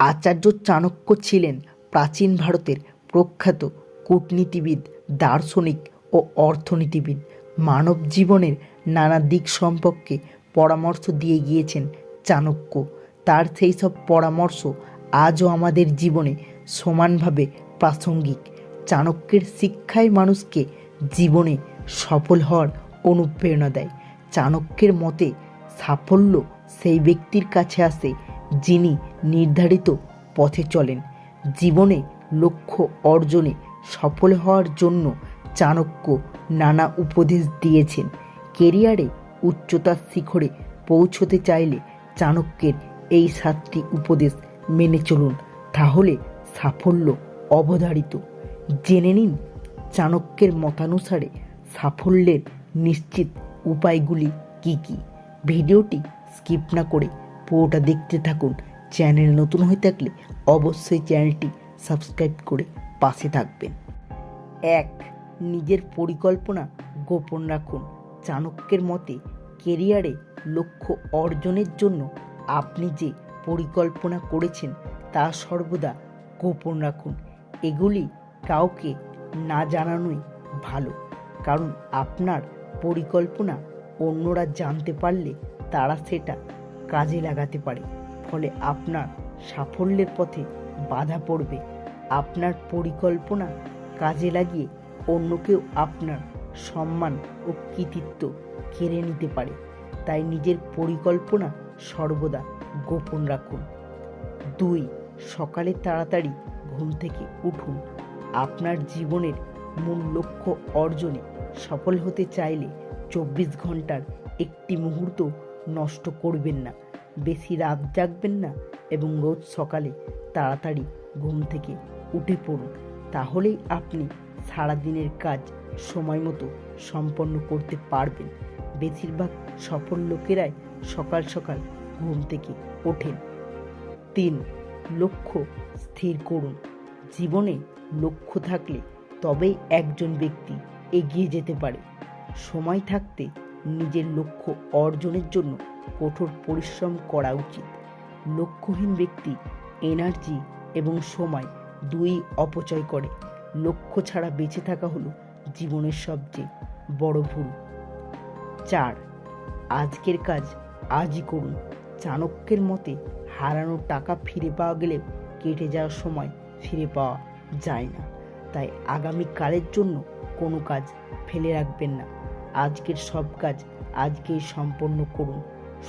আচার্য চাণক্য ছিলেন প্রাচীন ভারতের প্রখ্যাত কূটনীতিবিদ, দার্শনিক ও অর্থনীতিবিদ। মানব জীবনের নানা দিক সম্পর্কে পরামর্শ দিয়ে গিয়েছেন চাণক্য। তার সেই সব পরামর্শ আজও আমাদের জীবনে সমানভাবে প্রাসঙ্গিক। চাণক্যের শিক্ষাই মানুষকে জীবনে সফল হওয়ার অনুপ্রেরণা দেয়। চাণক্যের মতে সাফল্য সেই ব্যক্তির কাছে আসে যিনি নির্ধারিত পথে চলেন। জীবনে লক্ষ্য অর্জনে সফল হওয়ার জন্য চাণক্য নানা উপদেশ দিয়েছেন। কেরিয়ারে উচ্চতার শিখরে পৌঁছতে চাইলে চাণক্যের এই 7টি উপদেশ মেনে চলুন, তাহলে সাফল্য অবধারিত। জেনে নিন চাণক্যের মতানুসারে সাফল্যের নিশ্চিত উপায়গুলি কি কি। ভিডিওটি স্কিপ না করে পুরোটা দেখতে থাকুন। চ্যানেল নতুন হয়ে থাকলে অবশ্যই চ্যানেলটি সাবস্ক্রাইব করে পাশে থাকবেন। 1. নিজের পরিকল্পনা গোপন রাখুন। চাণক্যের মতে কেরিয়ারে লক্ষ্য অর্জনের জন্য আপনি যে পরিকল্পনা করেছেন তা সর্বদা গোপন রাখুন। এগুলি কাউকে না জানানোই ভালো, কারণ আপনার পরিকল্পনা অন্যরা জানতে পারলে তারা সেটা কাজে লাগাতে পারে, ফলে আপনার সাফল্যের পথে বাধা পড়বে। আপনার পরিকল্পনা কাজে লাগিয়ে অন্য কেউ আপনার সম্মান ও কৃতিত্ব কেড়ে নিতে পারে, তাই নিজের পরিকল্পনা সর্বদা গোপন রাখুন। 2. সকালে তাড়াতাড়ি ঘুম থেকে উঠুন। আপনার জীবনের মূল লক্ষ্য অর্জনে সফল হতে চাইলে 24 ঘন্টার একটি মুহূর্ত নষ্ট করবেন না। বেশি রাত জাগবেন না এবং রোজ সকালে তাড়াতাড়ি ঘুম থেকে উঠে পড়ুন। তাহলেই আপনি সারাদিনের কাজ সময় মতো সম্পন্ন করতে পারবেন। বেশিরভাগ সফল লোকেরাই সকাল সকাল ঘুম থেকে ওঠেন। 3. লক্ষ্য স্থির করুন। জীবনে লক্ষ্য থাকলে তবেই একজন ব্যক্তি এগিয়ে যেতে পারে। সময় থাকতে নিজের লক্ষ্য অর্জনের জন্য কঠোর পরিশ্রম করা উচিত। লক্ষ্যহীন ব্যক্তি এনার্জি এবং সময় দুই অপচয় করে। লক্ষ্য ছাড়া বেঁচে থাকা হলো জীবনের সবচেয়ে বড় ভুল। 4. আজকের কাজ আজই করুন। চাণক্যের মতে হারানো টাকা ফিরে পাওয়া গেলেও কেটে যাওয়ার সময় ফিরে পাওয়া যায় না, তাই আগামীকালের জন্য কোনো কাজ ফেলে রাখবেন না। আজকের সব কাজ আজকেই সম্পন্ন করুন।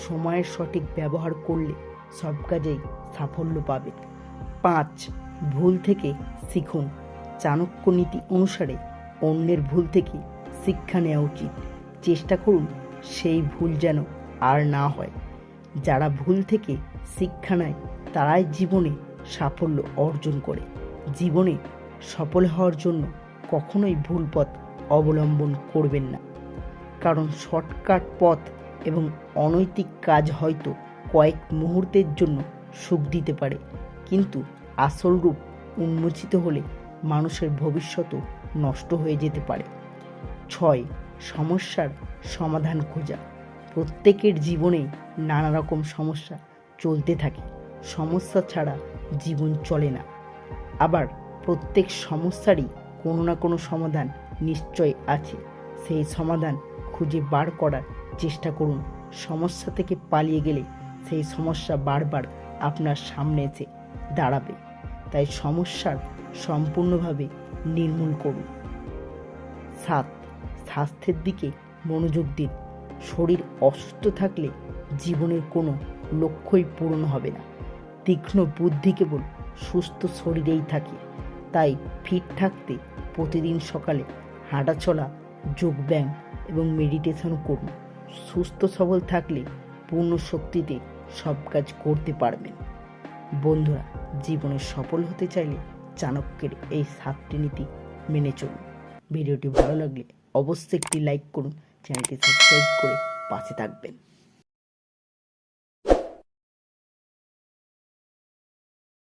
সময়ের সঠিক ব্যবহার করলে সব কাজেই সাফল্য পাবেন। 5. ভুল থেকে শিখুন। চাণক্য নীতি অনুসারে অন্যের ভুল থেকে শিক্ষা নেওয়া উচিত। চেষ্টা করুন সেই ভুল যেন আর না হয়। যারা ভুল থেকে শিক্ষা নেয় তারাই জীবনে সাফল্য অর্জন করে। জীবনে সফল হওয়ার জন্য কখনোই ভুল পথ অবলম্বন করবেন না, কারণ শর্টকাট পথ এবং অনৈতিক কাজ হয়তো কয়েক মুহূর্তের জন্য সুখ দিতে পারে, কিন্তু আসল রূপ উন্মোচিত হলে মানুষের ভবিষ্যতও নষ্ট হয়ে যেতে পারে। 6. সমস্যার সমাধান খোঁজা। প্রত্যেকের জীবনেই নানা রকম সমস্যা চলতে থাকে। সমস্যা ছাড়া জীবন চলে না। আবার প্রত্যেক সমস্যারই কোনো না কোনো সমাধান নিশ্চয় আছে। সেই সমাধান খুঁজে বার করার চেষ্টা করুন। সমস্যা থেকে পালিয়ে গেলে সেই সমস্যা বারবার আপনার সামনে এসে দাঁড়াবে, তাই সমস্যার সম্পূর্ণভাবে নির্মূল করুন। 7. স্বাস্থ্যের দিকে মনোযোগ দিন। শরীর অসুস্থ থাকলে জীবনের কোনো লক্ষ্যই পূরণ হবে না। তীক্ষ্ণ বুদ্ধি কেবল সুস্থ শরীরেই থাকে, তাই ফিট থাকতে প্রতিদিন সকালে হাঁটাচলা, যোগব্যায়াম এবং মেডিটেশন করুন। সুস্থ সবল থাকলে পূর্ণ শক্তিতে সব কাজ করতে পারবেন। বন্ধুরা, জীবনে সফল হতে চাইলে চাণক্যের এই 7টি নীতি মেনে চলুন। ভিডিওটি ভালো লাগলে অবশ্যই একটি লাইক করুন, চ্যানেলটি সাবস্ক্রাইব করে পাশে থাকবেন।